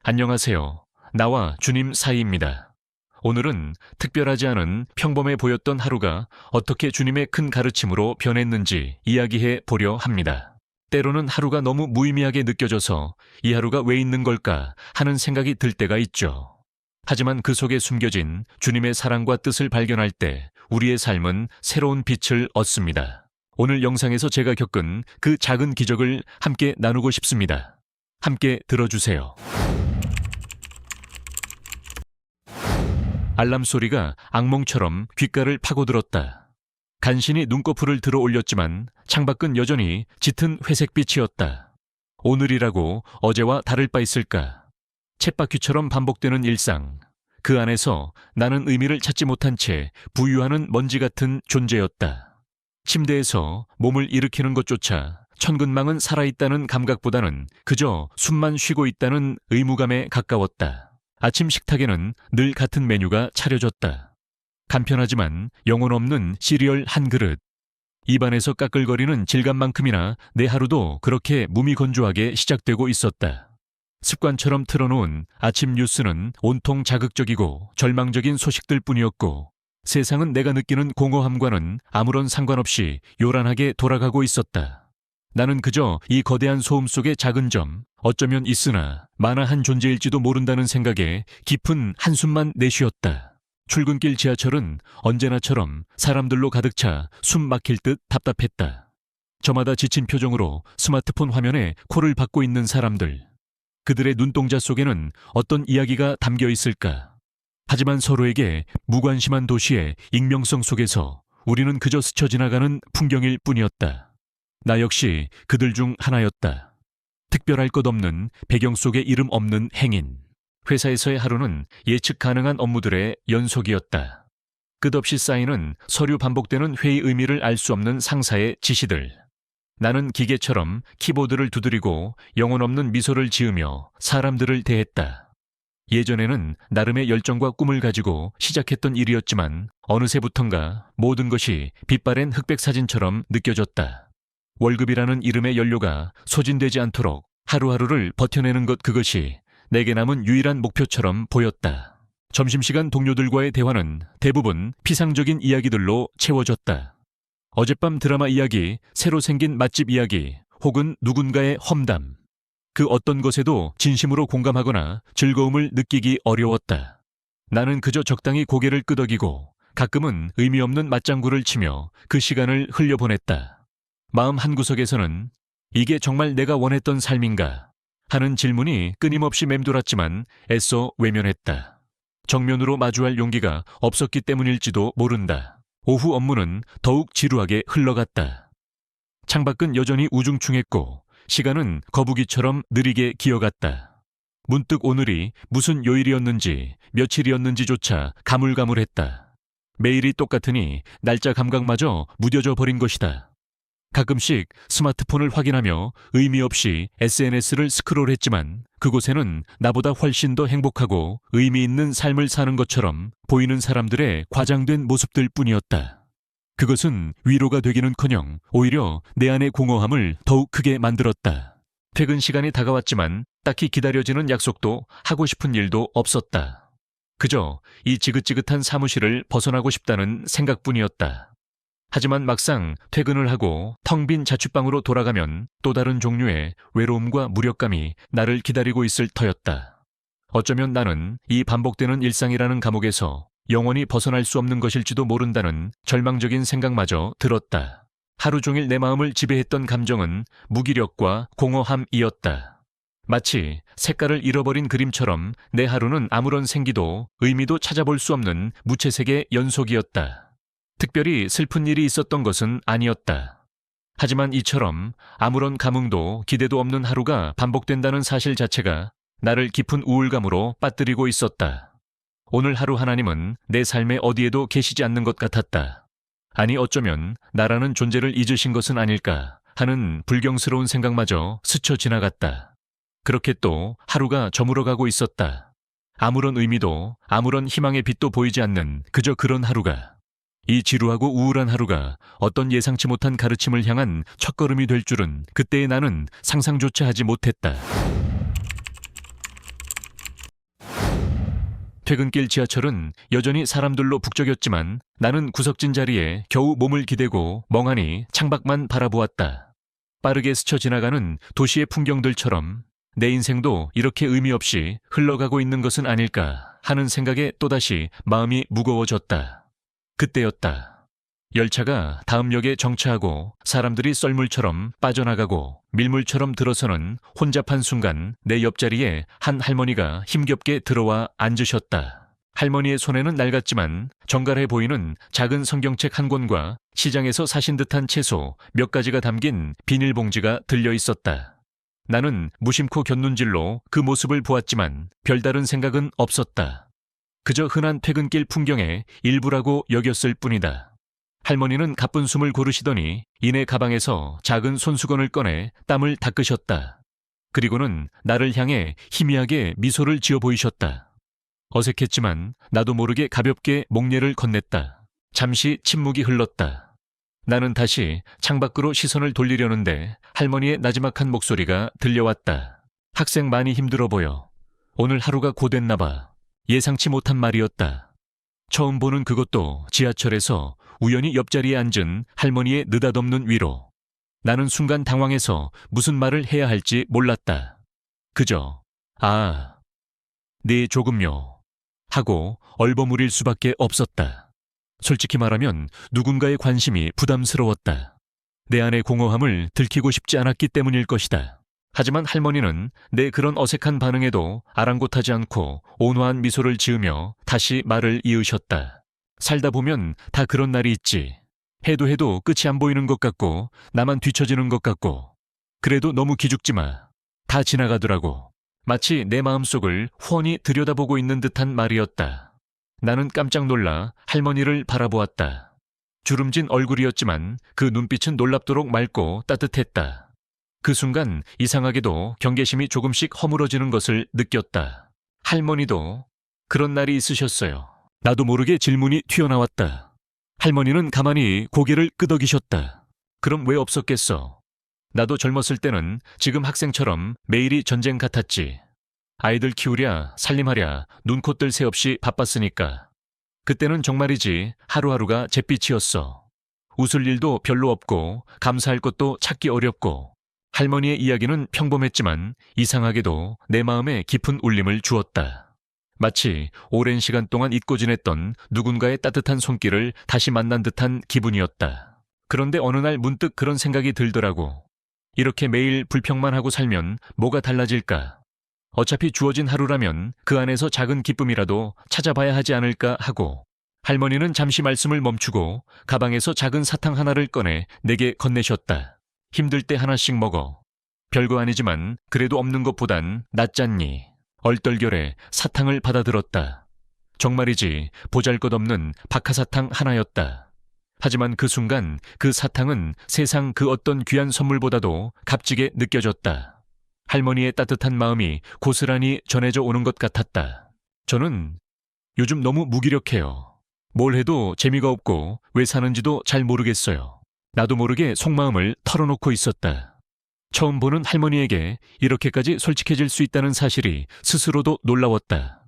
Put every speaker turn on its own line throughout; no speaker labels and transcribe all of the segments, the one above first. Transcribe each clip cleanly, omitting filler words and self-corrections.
안녕하세요. 나와 주님 사이입니다. 오늘은 특별하지 않은 평범해 보였던 하루가 어떻게 주님의 큰 가르침으로 변했는지 이야기해 보려 합니다. 때로는 하루가 너무 무의미하게 느껴져서 이 하루가 왜 있는 걸까 하는 생각이 들 때가 있죠. 하지만 그 속에 숨겨진 주님의 사랑과 뜻을 발견할 때 우리의 삶은 새로운 빛을 얻습니다. 오늘 영상에서 제가 겪은 그 작은 기적을 함께 나누고 싶습니다. 함께 들어주세요. 알람 소리가 악몽처럼 귓가를 파고들었다. 간신히 눈꺼풀을 들어 올렸지만 창밖은 여전히 짙은 회색빛이었다. 오늘이라고 어제와 다를 바 있을까? 쳇바퀴처럼 반복되는 일상. 그 안에서 나는 의미를 찾지 못한 채 부유하는 먼지 같은 존재였다. 침대에서 몸을 일으키는 것조차 천근망은 살아있다는 감각보다는 그저 숨만 쉬고 있다는 의무감에 가까웠다. 아침 식탁에는 늘 같은 메뉴가 차려졌다. 간편하지만 영혼 없는 시리얼 한 그릇. 입안에서 까끌거리는 질감만큼이나 내 하루도 그렇게 무미건조하게 시작되고 있었다. 습관처럼 틀어놓은 아침 뉴스는 온통 자극적이고 절망적인 소식들 뿐이었고 세상은 내가 느끼는 공허함과는 아무런 상관없이 요란하게 돌아가고 있었다. 나는 그저 이 거대한 소음 속의 작은 점, 어쩌면 있으나 마나한 존재일지도 모른다는 생각에 깊은 한숨만 내쉬었다. 출근길 지하철은 언제나처럼 사람들로 가득 차 숨 막힐 듯 답답했다. 저마다 지친 표정으로 스마트폰 화면에 코를 박고 있는 사람들. 그들의 눈동자 속에는 어떤 이야기가 담겨 있을까? 하지만 서로에게 무관심한 도시의 익명성 속에서 우리는 그저 스쳐 지나가는 풍경일 뿐이었다. 나 역시 그들 중 하나였다. 특별할 것 없는 배경 속에 이름 없는 행인. 회사에서의 하루는 예측 가능한 업무들의 연속이었다. 끝없이 쌓이는 서류 반복되는 회의 의미를 알 수 없는 상사의 지시들. 나는 기계처럼 키보드를 두드리고 영혼 없는 미소를 지으며 사람들을 대했다. 예전에는 나름의 열정과 꿈을 가지고 시작했던 일이었지만 어느새부턴가 모든 것이 빛바랜 흑백 사진처럼 느껴졌다. 월급이라는 이름의 연료가 소진되지 않도록 하루하루를 버텨내는 것, 그것이 내게 남은 유일한 목표처럼 보였다. 점심시간 동료들과의 대화는 대부분 피상적인 이야기들로 채워졌다. 어젯밤 드라마 이야기, 새로 생긴 맛집 이야기, 혹은 누군가의 험담. 그 어떤 것에도 진심으로 공감하거나 즐거움을 느끼기 어려웠다. 나는 그저 적당히 고개를 끄덕이고 가끔은 의미 없는 맞장구를 치며 그 시간을 흘려보냈다. 마음 한구석에서는 이게 정말 내가 원했던 삶인가 하는 질문이 끊임없이 맴돌았지만 애써 외면했다. 정면으로 마주할 용기가 없었기 때문일지도 모른다. 오후 업무는 더욱 지루하게 흘러갔다. 창밖은 여전히 우중충했고 시간은 거북이처럼 느리게 기어갔다. 문득 오늘이 무슨 요일이었는지 며칠이었는지조차 가물가물했다. 매일이 똑같으니 날짜 감각마저 무뎌져 버린 것이다. 가끔씩 스마트폰을 확인하며 의미 없이 SNS를 스크롤했지만 그곳에는 나보다 훨씬 더 행복하고 의미 있는 삶을 사는 것처럼 보이는 사람들의 과장된 모습들 뿐이었다. 그것은 위로가 되기는커녕 오히려 내 안의 공허함을 더욱 크게 만들었다. 퇴근 시간이 다가왔지만 딱히 기다려지는 약속도 하고 싶은 일도 없었다. 그저 이 지긋지긋한 사무실을 벗어나고 싶다는 생각뿐이었다. 하지만 막상 퇴근을 하고 텅 빈 자취방으로 돌아가면 또 다른 종류의 외로움과 무력감이 나를 기다리고 있을 터였다. 어쩌면 나는 이 반복되는 일상이라는 감옥에서 영원히 벗어날 수 없는 것일지도 모른다는 절망적인 생각마저 들었다. 하루 종일 내 마음을 지배했던 감정은 무기력과 공허함이었다. 마치 색깔을 잃어버린 그림처럼 내 하루는 아무런 생기도 의미도 찾아볼 수 없는 무채색의 연속이었다. 특별히 슬픈 일이 있었던 것은 아니었다. 하지만 이처럼 아무런 감흥도 기대도 없는 하루가 반복된다는 사실 자체가 나를 깊은 우울감으로 빠뜨리고 있었다. 오늘 하루 하나님은 내 삶의 어디에도 계시지 않는 것 같았다. 아니 어쩌면 나라는 존재를 잊으신 것은 아닐까 하는 불경스러운 생각마저 스쳐 지나갔다. 그렇게 또 하루가 저물어가고 있었다. 아무런 의미도 아무런 희망의 빛도 보이지 않는 그저 그런 하루가. 이 지루하고 우울한 하루가 어떤 예상치 못한 가르침을 향한 첫걸음이 될 줄은 그때의 나는 상상조차 하지 못했다. 퇴근길 지하철은 여전히 사람들로 북적였지만 나는 구석진 자리에 겨우 몸을 기대고 멍하니 창밖만 바라보았다. 빠르게 스쳐 지나가는 도시의 풍경들처럼 내 인생도 이렇게 의미 없이 흘러가고 있는 것은 아닐까 하는 생각에 또다시 마음이 무거워졌다. 그때였다. 열차가 다음 역에 정차하고 사람들이 썰물처럼 빠져나가고 밀물처럼 들어서는 혼잡한 순간 내 옆자리에 한 할머니가 힘겹게 들어와 앉으셨다. 할머니의 손에는 낡았지만 정갈해 보이는 작은 성경책 한 권과 시장에서 사신 듯한 채소 몇 가지가 담긴 비닐봉지가 들려 있었다. 나는 무심코 곁눈질로 그 모습을 보았지만 별다른 생각은 없었다. 그저 흔한 퇴근길 풍경의 일부라고 여겼을 뿐이다. 할머니는 가쁜 숨을 고르시더니 이내 가방에서 작은 손수건을 꺼내 땀을 닦으셨다. 그리고는 나를 향해 희미하게 미소를 지어 보이셨다. 어색했지만 나도 모르게 가볍게 목례를 건넸다. 잠시 침묵이 흘렀다. 나는 다시 창밖으로 시선을 돌리려는데 할머니의 나지막한 목소리가 들려왔다. 학생 많이 힘들어 보여. 오늘 하루가 고됐나 봐. 예상치 못한 말이었다. 처음 보는 그것도 지하철에서 우연히 옆자리에 앉은 할머니의 느닷없는 위로. 나는 순간 당황해서 무슨 말을 해야 할지 몰랐다. 그저 네 조금요 하고 얼버무릴 수밖에 없었다. 솔직히 말하면 누군가의 관심이 부담스러웠다. 내 안의 공허함을 들키고 싶지 않았기 때문일 것이다. 하지만 할머니는 내 그런 어색한 반응에도 아랑곳하지 않고 온화한 미소를 지으며 다시 말을 이으셨다. 살다 보면 다 그런 날이 있지. 해도 끝이 안 보이는 것 같고 나만 뒤처지는 것 같고. 그래도 너무 기죽지 마. 다 지나가더라고. 마치 내 마음속을 훤히 들여다보고 있는 듯한 말이었다. 나는 깜짝 놀라 할머니를 바라보았다. 주름진 얼굴이었지만 그 눈빛은 놀랍도록 맑고 따뜻했다. 그 순간 이상하게도 경계심이 조금씩 허물어지는 것을 느꼈다. 할머니도 그런 날이 있으셨어요. 나도 모르게 질문이 튀어나왔다. 할머니는 가만히 고개를 끄덕이셨다. 그럼 왜 없었겠어? 나도 젊었을 때는 지금 학생처럼 매일이 전쟁 같았지. 아이들 키우랴 살림하랴 눈콧들 새 없이 바빴으니까. 그때는 정말이지 하루하루가 잿빛이었어. 웃을 일도 별로 없고 감사할 것도 찾기 어렵고. 할머니의 이야기는 평범했지만 이상하게도 내 마음에 깊은 울림을 주었다. 마치 오랜 시간 동안 잊고 지냈던 누군가의 따뜻한 손길을 다시 만난 듯한 기분이었다. 그런데 어느 날 문득 그런 생각이 들더라고. 이렇게 매일 불평만 하고 살면 뭐가 달라질까? 어차피 주어진 하루라면 그 안에서 작은 기쁨이라도 찾아봐야 하지 않을까 하고. 할머니는 잠시 말씀을 멈추고 가방에서 작은 사탕 하나를 꺼내 내게 건네셨다. 힘들 때 하나씩 먹어. 별거 아니지만 그래도 없는 것보단 낫잖니. 얼떨결에 사탕을 받아들었다. 정말이지 보잘것없는 박하사탕 하나였다. 하지만 그 순간 그 사탕은 세상 그 어떤 귀한 선물보다도 값지게 느껴졌다. 할머니의 따뜻한 마음이 고스란히 전해져 오는 것 같았다. 저는 요즘 너무 무기력해요. 뭘 해도 재미가 없고 왜 사는지도 잘 모르겠어요. 나도 모르게 속마음을 털어놓고 있었다. 처음 보는 할머니에게 이렇게까지 솔직해질 수 있다는 사실이 스스로도 놀라웠다.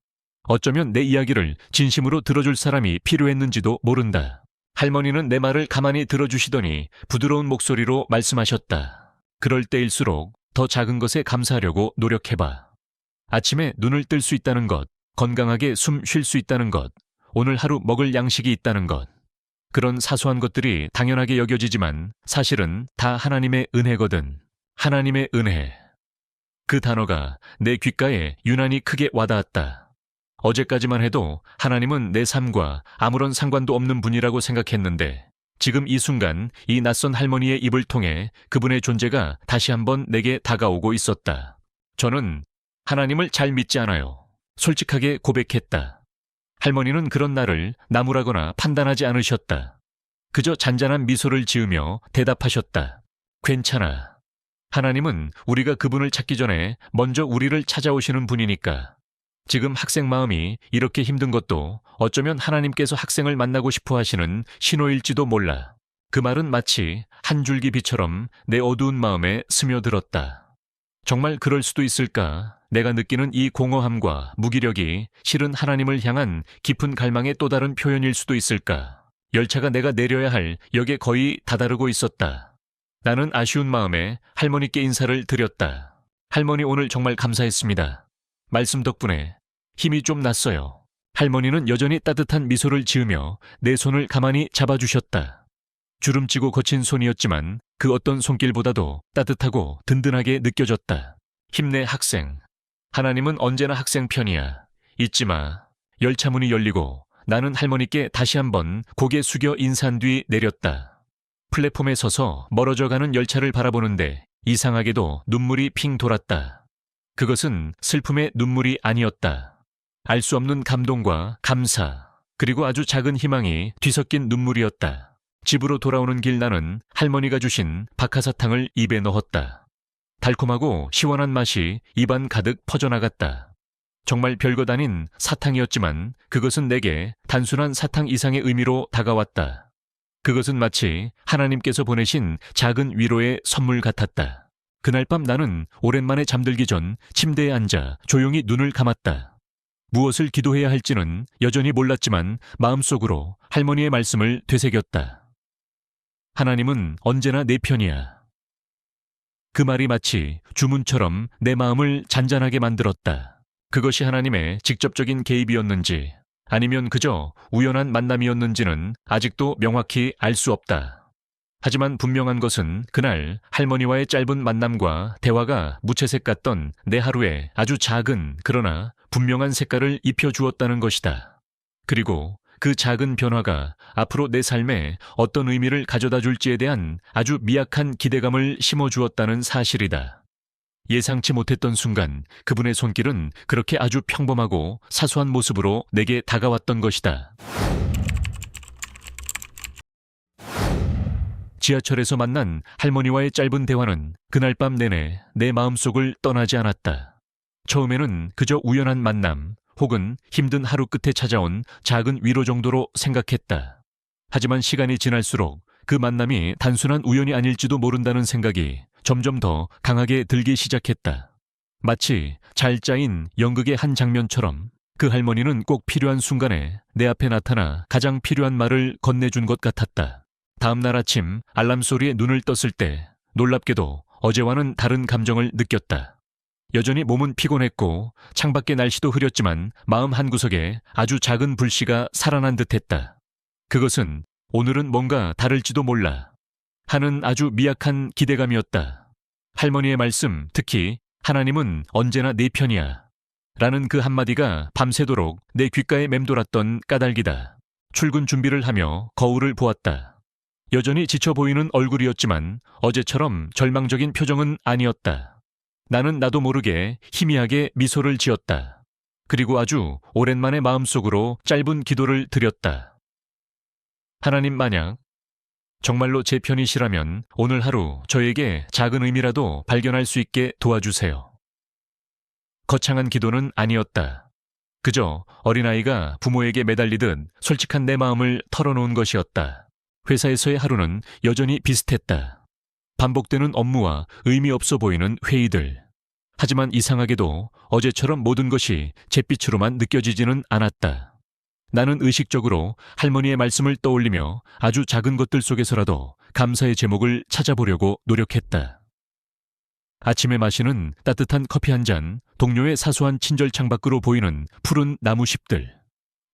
어쩌면 내 이야기를 진심으로 들어줄 사람이 필요했는지도 모른다. 할머니는 내 말을 가만히 들어주시더니 부드러운 목소리로 말씀하셨다. 그럴 때일수록 더 작은 것에 감사하려고 노력해봐. 아침에 눈을 뜰 수 있다는 것, 건강하게 숨 쉴 수 있다는 것, 오늘 하루 먹을 양식이 있다는 것. 그런 사소한 것들이 당연하게 여겨지지만 사실은 다 하나님의 은혜거든. 하나님의 은혜. 그 단어가 내 귓가에 유난히 크게 와닿았다. 어제까지만 해도 하나님은 내 삶과 아무런 상관도 없는 분이라고 생각했는데 지금 이 순간 이 낯선 할머니의 입을 통해 그분의 존재가 다시 한번 내게 다가오고 있었다. 저는 하나님을 잘 믿지 않아요. 솔직하게 고백했다. 할머니는 그런 나를 나무라거나 판단하지 않으셨다. 그저 잔잔한 미소를 지으며 대답하셨다. 괜찮아. 하나님은 우리가 그분을 찾기 전에 먼저 우리를 찾아오시는 분이니까. 지금 학생 마음이 이렇게 힘든 것도 어쩌면 하나님께서 학생을 만나고 싶어 하시는 신호일지도 몰라. 그 말은 마치 한 줄기 비처럼 내 어두운 마음에 스며들었다. 정말 그럴 수도 있을까? 내가 느끼는 이 공허함과 무기력이 실은 하나님을 향한 깊은 갈망의 또 다른 표현일 수도 있을까? 열차가 내가 내려야 할 역에 거의 다다르고 있었다. 나는 아쉬운 마음에 할머니께 인사를 드렸다. 할머니, 오늘 정말 감사했습니다. 말씀 덕분에 힘이 좀 났어요. 할머니는 여전히 따뜻한 미소를 지으며 내 손을 가만히 잡아주셨다. 주름지고 거친 손이었지만 그 어떤 손길보다도 따뜻하고 든든하게 느껴졌다. 힘내, 학생. 하나님은 언제나 학생 편이야. 잊지 마. 열차 문이 열리고 나는 할머니께 다시 한번 고개 숙여 인사한 뒤 내렸다. 플랫폼에 서서 멀어져가는 열차를 바라보는데 이상하게도 눈물이 핑 돌았다. 그것은 슬픔의 눈물이 아니었다. 알 수 없는 감동과 감사, 그리고 아주 작은 희망이 뒤섞인 눈물이었다. 집으로 돌아오는 길 나는 할머니가 주신 박하사탕을 입에 넣었다. 달콤하고 시원한 맛이 입안 가득 퍼져나갔다. 정말 별것 아닌 사탕이었지만 그것은 내게 단순한 사탕 이상의 의미로 다가왔다. 그것은 마치 하나님께서 보내신 작은 위로의 선물 같았다. 그날 밤 나는 오랜만에 잠들기 전 침대에 앉아 조용히 눈을 감았다. 무엇을 기도해야 할지는 여전히 몰랐지만 마음속으로 할머니의 말씀을 되새겼다. 하나님은 언제나 내 편이야. 그 말이 마치 주문처럼 내 마음을 잔잔하게 만들었다. 그것이 하나님의 직접적인 개입이었는지 아니면 그저 우연한 만남이었는지는 아직도 명확히 알 수 없다. 하지만 분명한 것은 그날 할머니와의 짧은 만남과 대화가 무채색 같던 내 하루에 아주 작은 그러나 분명한 색깔을 입혀주었다는 것이다. 그리고 그 작은 변화가 앞으로 내 삶에 어떤 의미를 가져다 줄지에 대한 아주 미약한 기대감을 심어주었다는 사실이다. 예상치 못했던 순간 그분의 손길은 그렇게 아주 평범하고 사소한 모습으로 내게 다가왔던 것이다. 지하철에서 만난 할머니와의 짧은 대화는 그날 밤 내내 내 마음속을 떠나지 않았다. 처음에는 그저 우연한 만남, 혹은 힘든 하루 끝에 찾아온 작은 위로 정도로 생각했다. 하지만 시간이 지날수록 그 만남이 단순한 우연이 아닐지도 모른다는 생각이 점점 더 강하게 들기 시작했다. 마치 잘 짜인 연극의 한 장면처럼 그 할머니는 꼭 필요한 순간에 내 앞에 나타나 가장 필요한 말을 건네준 것 같았다. 다음 날 아침 알람 소리에 눈을 떴을 때 놀랍게도 어제와는 다른 감정을 느꼈다. 여전히 몸은 피곤했고 창밖의 날씨도 흐렸지만 마음 한구석에 아주 작은 불씨가 살아난 듯했다. 그것은 오늘은 뭔가 다를지도 몰라 하는 아주 미약한 기대감이었다. 할머니의 말씀, 특히 하나님은 언제나 내 편이야 라는 그 한마디가 밤새도록 내 귓가에 맴돌았던 까닭이다. 출근 준비를 하며 거울을 보았다. 여전히 지쳐 보이는 얼굴이었지만 어제처럼 절망적인 표정은 아니었다. 나는 나도 모르게 희미하게 미소를 지었다. 그리고 아주 오랜만에 마음속으로 짧은 기도를 드렸다. 하나님, 만약 정말로 제 편이시라면 오늘 하루 저에게 작은 의미라도 발견할 수 있게 도와주세요. 거창한 기도는 아니었다. 그저 어린아이가 부모에게 매달리듯 솔직한 내 마음을 털어놓은 것이었다. 회사에서의 하루는 여전히 비슷했다. 반복되는 업무와 의미 없어 보이는 회의들. 하지만 이상하게도 어제처럼 모든 것이 잿빛으로만 느껴지지는 않았다. 나는 의식적으로 할머니의 말씀을 떠올리며 아주 작은 것들 속에서라도 감사의 제목을 찾아보려고 노력했다. 아침에 마시는 따뜻한 커피 한 잔, 동료의 사소한 친절 창밖으로 보이는 푸른 나무잎들.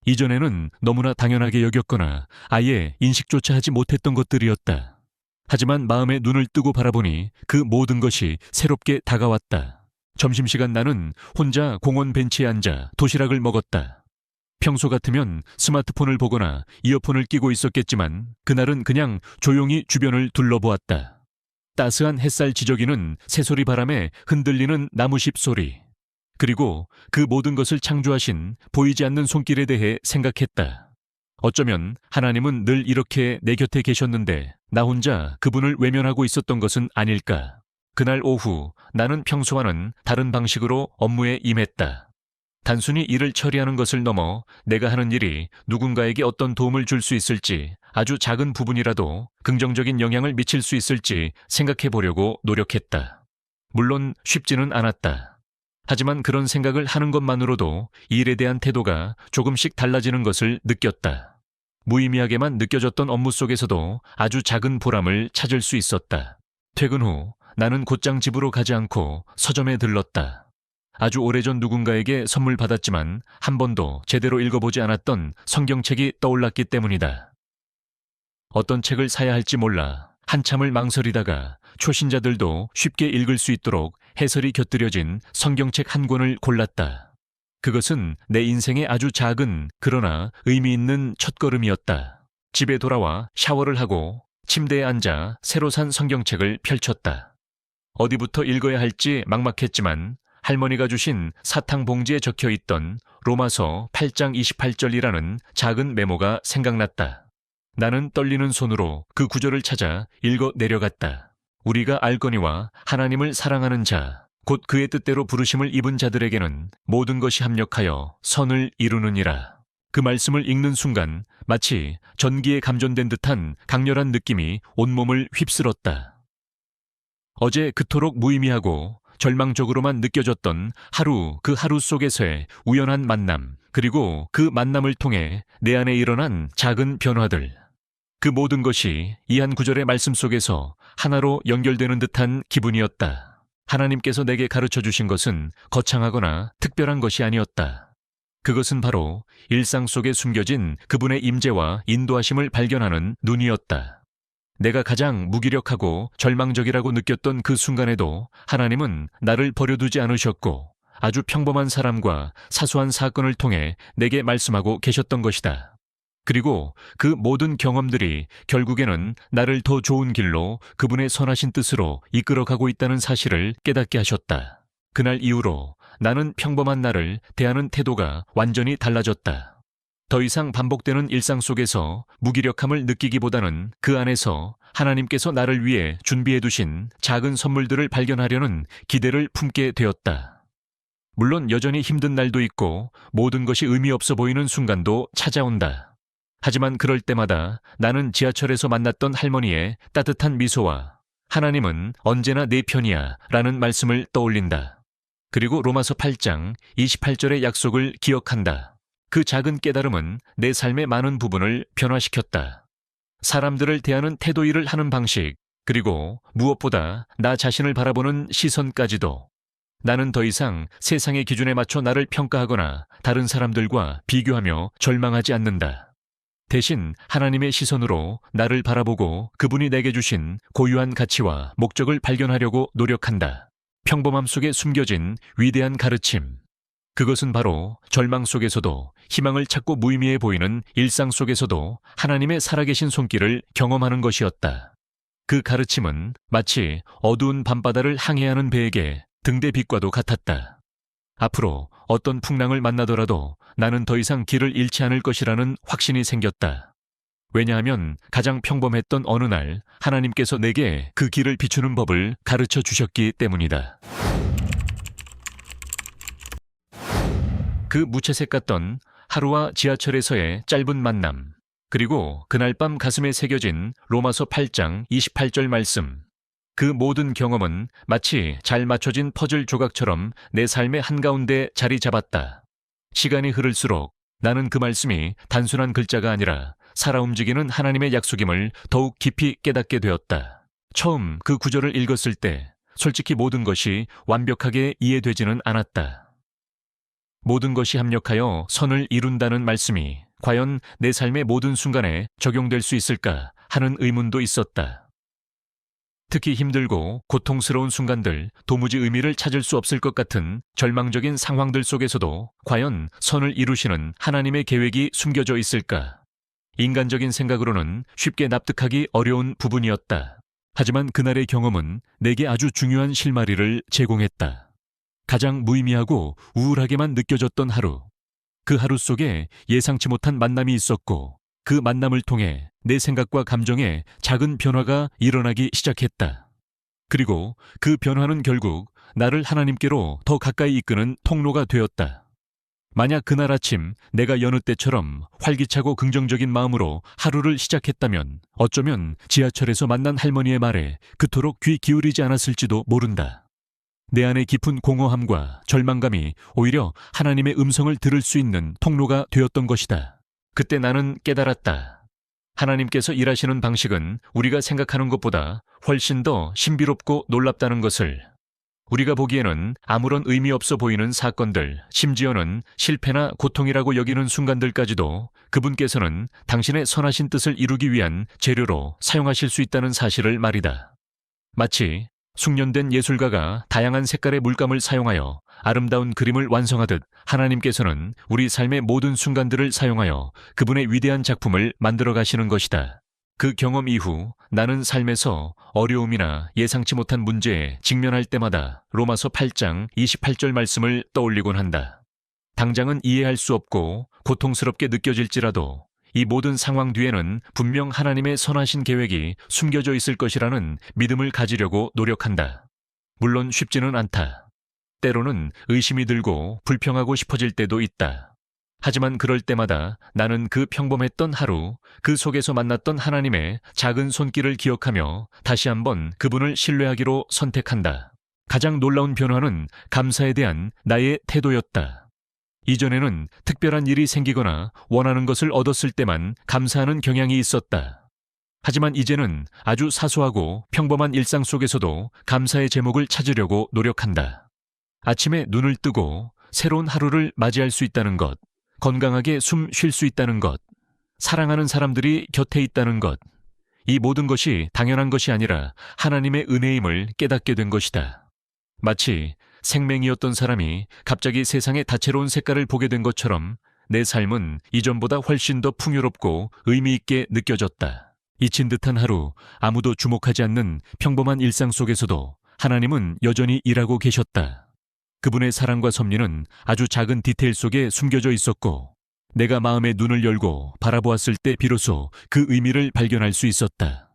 이전에는 너무나 당연하게 여겼거나 아예 인식조차 하지 못했던 것들이었다. 하지만 마음에 눈을 뜨고 바라보니 그 모든 것이 새롭게 다가왔다. 점심시간 나는 혼자 공원 벤치에 앉아 도시락을 먹었다. 평소 같으면 스마트폰을 보거나 이어폰을 끼고 있었겠지만 그날은 그냥 조용히 주변을 둘러보았다. 따스한 햇살 지저귀는 새소리 바람에 흔들리는 나무잎 소리. 그리고 그 모든 것을 창조하신 보이지 않는 손길에 대해 생각했다. 어쩌면 하나님은 늘 이렇게 내 곁에 계셨는데 나 혼자 그분을 외면하고 있었던 것은 아닐까. 그날 오후 나는 평소와는 다른 방식으로 업무에 임했다. 단순히 일을 처리하는 것을 넘어 내가 하는 일이 누군가에게 어떤 도움을 줄 수 있을지, 아주 작은 부분이라도 긍정적인 영향을 미칠 수 있을지 생각해 보려고 노력했다. 물론 쉽지는 않았다. 하지만 그런 생각을 하는 것만으로도 일에 대한 태도가 조금씩 달라지는 것을 느꼈다. 무의미하게만 느껴졌던 업무 속에서도 아주 작은 보람을 찾을 수 있었다. 퇴근 후 나는 곧장 집으로 가지 않고 서점에 들렀다. 아주 오래전 누군가에게 선물 받았지만 한 번도 제대로 읽어보지 않았던 성경책이 떠올랐기 때문이다. 어떤 책을 사야 할지 몰라 한참을 망설이다가 초신자들도 쉽게 읽을 수 있도록 해설이 곁들여진 성경책 한 권을 골랐다. 그것은 내 인생의 아주 작은 그러나 의미 있는 첫걸음이었다. 집에 돌아와 샤워를 하고 침대에 앉아 새로 산 성경책을 펼쳤다. 어디부터 읽어야 할지 막막했지만 할머니가 주신 사탕 봉지에 적혀 있던 로마서 8장 28절이라는 작은 메모가 생각났다. 나는 떨리는 손으로 그 구절을 찾아 읽어 내려갔다. 우리가 알거니와 하나님을 사랑하는 자, 곧 그의 뜻대로 부르심을 입은 자들에게는 모든 것이 합력하여 선을 이루느니라. 그 말씀을 읽는 순간 마치 전기에 감전된 듯한 강렬한 느낌이 온몸을 휩쓸었다. 어제 그토록 무의미하고 절망적으로만 느껴졌던 그 하루 속에서의 우연한 만남, 그리고 그 만남을 통해 내 안에 일어난 작은 변화들. 그 모든 것이 이 한 구절의 말씀 속에서 하나로 연결되는 듯한 기분이었다. 하나님께서 내게 가르쳐 주신 것은 거창하거나 특별한 것이 아니었다. 그것은 바로 일상 속에 숨겨진 그분의 임재와 인도하심을 발견하는 눈이었다. 내가 가장 무기력하고 절망적이라고 느꼈던 그 순간에도 하나님은 나를 버려두지 않으셨고 아주 평범한 사람과 사소한 사건을 통해 내게 말씀하고 계셨던 것이다. 그리고 그 모든 경험들이 결국에는 나를 더 좋은 길로 그분의 선하신 뜻으로 이끌어가고 있다는 사실을 깨닫게 하셨다. 그날 이후로 나는 평범한 나를 대하는 태도가 완전히 달라졌다. 더 이상 반복되는 일상 속에서 무기력함을 느끼기보다는 그 안에서 하나님께서 나를 위해 준비해 두신 작은 선물들을 발견하려는 기대를 품게 되었다. 물론 여전히 힘든 날도 있고 모든 것이 의미 없어 보이는 순간도 찾아온다. 하지만 그럴 때마다 나는 지하철에서 만났던 할머니의 따뜻한 미소와 하나님은 언제나 내 편이야 라는 말씀을 떠올린다. 그리고 로마서 8장 28절의 약속을 기억한다. 그 작은 깨달음은 내 삶의 많은 부분을 변화시켰다. 사람들을 대하는 태도 일을 하는 방식, 그리고 무엇보다 나 자신을 바라보는 시선까지도. 나는 더 이상 세상의 기준에 맞춰 나를 평가하거나 다른 사람들과 비교하며 절망하지 않는다. 대신 하나님의 시선으로 나를 바라보고 그분이 내게 주신 고유한 가치와 목적을 발견하려고 노력한다. 평범함 속에 숨겨진 위대한 가르침. 그것은 바로 절망 속에서도 희망을 찾고 무의미해 보이는 일상 속에서도 하나님의 살아계신 손길을 경험하는 것이었다. 그 가르침은 마치 어두운 밤바다를 항해하는 배에게 등대빛과도 같았다. 앞으로 어떤 풍랑을 만나더라도 나는 더 이상 길을 잃지 않을 것이라는 확신이 생겼다. 왜냐하면 가장 평범했던 어느 날 하나님께서 내게 그 길을 비추는 법을 가르쳐 주셨기 때문이다. 그 무채색 같던 하루와 지하철에서의 짧은 만남, 그리고 그날 밤 가슴에 새겨진 로마서 8장 28절 말씀. 그 모든 경험은 마치 잘 맞춰진 퍼즐 조각처럼 내 삶의 한가운데 자리 잡았다. 시간이 흐를수록 나는 그 말씀이 단순한 글자가 아니라 살아 움직이는 하나님의 약속임을 더욱 깊이 깨닫게 되었다. 처음 그 구절을 읽었을 때 솔직히 모든 것이 완벽하게 이해되지는 않았다. 모든 것이 합력하여 선을 이룬다는 말씀이 과연 내 삶의 모든 순간에 적용될 수 있을까 하는 의문도 있었다. 특히 힘들고 고통스러운 순간들, 도무지 의미를 찾을 수 없을 것 같은 절망적인 상황들 속에서도 과연 선을 이루시는 하나님의 계획이 숨겨져 있을까? 인간적인 생각으로는 쉽게 납득하기 어려운 부분이었다. 하지만 그날의 경험은 내게 아주 중요한 실마리를 제공했다. 가장 무의미하고 우울하게만 느껴졌던 하루. 그 하루 속에 예상치 못한 만남이 있었고 그 만남을 통해 내 생각과 감정에 작은 변화가 일어나기 시작했다. 그리고 그 변화는 결국 나를 하나님께로 더 가까이 이끄는 통로가 되었다. 만약 그날 아침 내가 여느 때처럼 활기차고 긍정적인 마음으로 하루를 시작했다면 어쩌면 지하철에서 만난 할머니의 말에 그토록 귀 기울이지 않았을지도 모른다. 내 안의 깊은 공허함과 절망감이 오히려 하나님의 음성을 들을 수 있는 통로가 되었던 것이다. 그때 나는 깨달았다. 하나님께서 일하시는 방식은 우리가 생각하는 것보다 훨씬 더 신비롭고 놀랍다는 것을. 우리가 보기에는 아무런 의미 없어 보이는 사건들, 심지어는 실패나 고통이라고 여기는 순간들까지도 그분께서는 당신의 선하신 뜻을 이루기 위한 재료로 사용하실 수 있다는 사실을 말이다. 마치 숙련된 예술가가 다양한 색깔의 물감을 사용하여 아름다운 그림을 완성하듯 하나님께서는 우리 삶의 모든 순간들을 사용하여 그분의 위대한 작품을 만들어 가시는 것이다. 그 경험 이후 나는 삶에서 어려움이나 예상치 못한 문제에 직면할 때마다 로마서 8장 28절 말씀을 떠올리곤 한다. 당장은 이해할 수 없고 고통스럽게 느껴질지라도 이 모든 상황 뒤에는 분명 하나님의 선하신 계획이 숨겨져 있을 것이라는 믿음을 가지려고 노력한다. 물론 쉽지는 않다. 때로는 의심이 들고 불평하고 싶어질 때도 있다. 하지만 그럴 때마다 나는 그 평범했던 하루, 그 속에서 만났던 하나님의 작은 손길을 기억하며 다시 한번 그분을 신뢰하기로 선택한다. 가장 놀라운 변화는 감사에 대한 나의 태도였다. 이전에는 특별한 일이 생기거나 원하는 것을 얻었을 때만 감사하는 경향이 있었다. 하지만 이제는 아주 사소하고 평범한 일상 속에서도 감사의 제목을 찾으려고 노력한다. 아침에 눈을 뜨고 새로운 하루를 맞이할 수 있다는 것, 건강하게 숨 쉴 수 있다는 것, 사랑하는 사람들이 곁에 있다는 것, 이 모든 것이 당연한 것이 아니라 하나님의 은혜임을 깨닫게 된 것이다. 마치 생맹이었던 사람이 갑자기 세상의 다채로운 색깔을 보게 된 것처럼 내 삶은 이전보다 훨씬 더 풍요롭고 의미 있게 느껴졌다. 잊힌 듯한 하루, 아무도 주목하지 않는 평범한 일상 속에서도 하나님은 여전히 일하고 계셨다. 그분의 사랑과 섭리는 아주 작은 디테일 속에 숨겨져 있었고 내가 마음의 눈을 열고 바라보았을 때 비로소 그 의미를 발견할 수 있었다.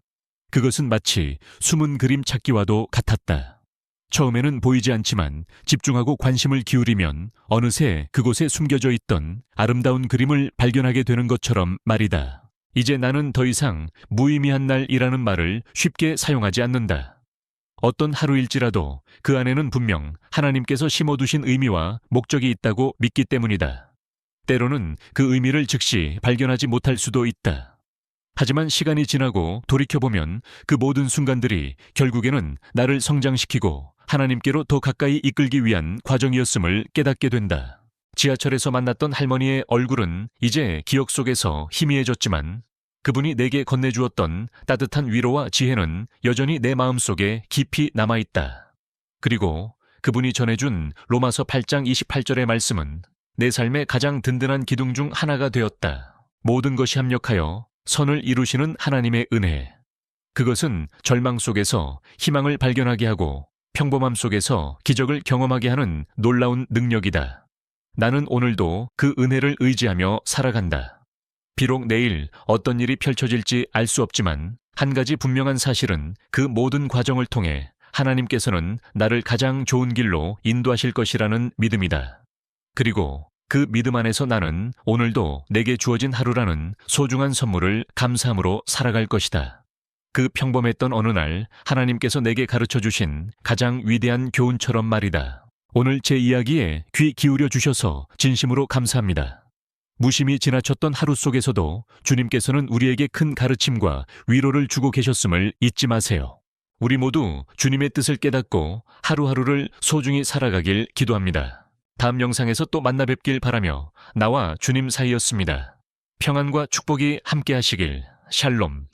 그것은 마치 숨은 그림 찾기와도 같았다. 처음에는 보이지 않지만 집중하고 관심을 기울이면 어느새 그곳에 숨겨져 있던 아름다운 그림을 발견하게 되는 것처럼 말이다. 이제 나는 더 이상 무의미한 날이라는 말을 쉽게 사용하지 않는다. 어떤 하루일지라도 그 안에는 분명 하나님께서 심어두신 의미와 목적이 있다고 믿기 때문이다. 때로는 그 의미를 즉시 발견하지 못할 수도 있다. 하지만 시간이 지나고 돌이켜보면 그 모든 순간들이 결국에는 나를 성장시키고 하나님께로 더 가까이 이끌기 위한 과정이었음을 깨닫게 된다. 지하철에서 만났던 할머니의 얼굴은 이제 기억 속에서 희미해졌지만 그분이 내게 건네주었던 따뜻한 위로와 지혜는 여전히 내 마음속에 깊이 남아있다. 그리고 그분이 전해준 로마서 8장 28절의 말씀은 내 삶의 가장 든든한 기둥 중 하나가 되었다. 모든 것이 합력하여 선을 이루시는 하나님의 은혜. 그것은 절망 속에서 희망을 발견하게 하고 평범함 속에서 기적을 경험하게 하는 놀라운 능력이다. 나는 오늘도 그 은혜를 의지하며 살아간다. 비록 내일 어떤 일이 펼쳐질지 알 수 없지만 한 가지 분명한 사실은 그 모든 과정을 통해 하나님께서는 나를 가장 좋은 길로 인도하실 것이라는 믿음이다. 그리고 그 믿음 안에서 나는 오늘도 내게 주어진 하루라는 소중한 선물을 감사함으로 살아갈 것이다. 그 평범했던 어느 날 하나님께서 내게 가르쳐 주신 가장 위대한 교훈처럼 말이다. 오늘 제 이야기에 귀 기울여 주셔서 진심으로 감사합니다. 무심히 지나쳤던 하루 속에서도 주님께서는 우리에게 큰 가르침과 위로를 주고 계셨음을 잊지 마세요. 우리 모두 주님의 뜻을 깨닫고 하루하루를 소중히 살아가길 기도합니다. 다음 영상에서 또 만나 뵙길 바라며 나와 주님 사이였습니다. 평안과 축복이 함께 하시길. 샬롬.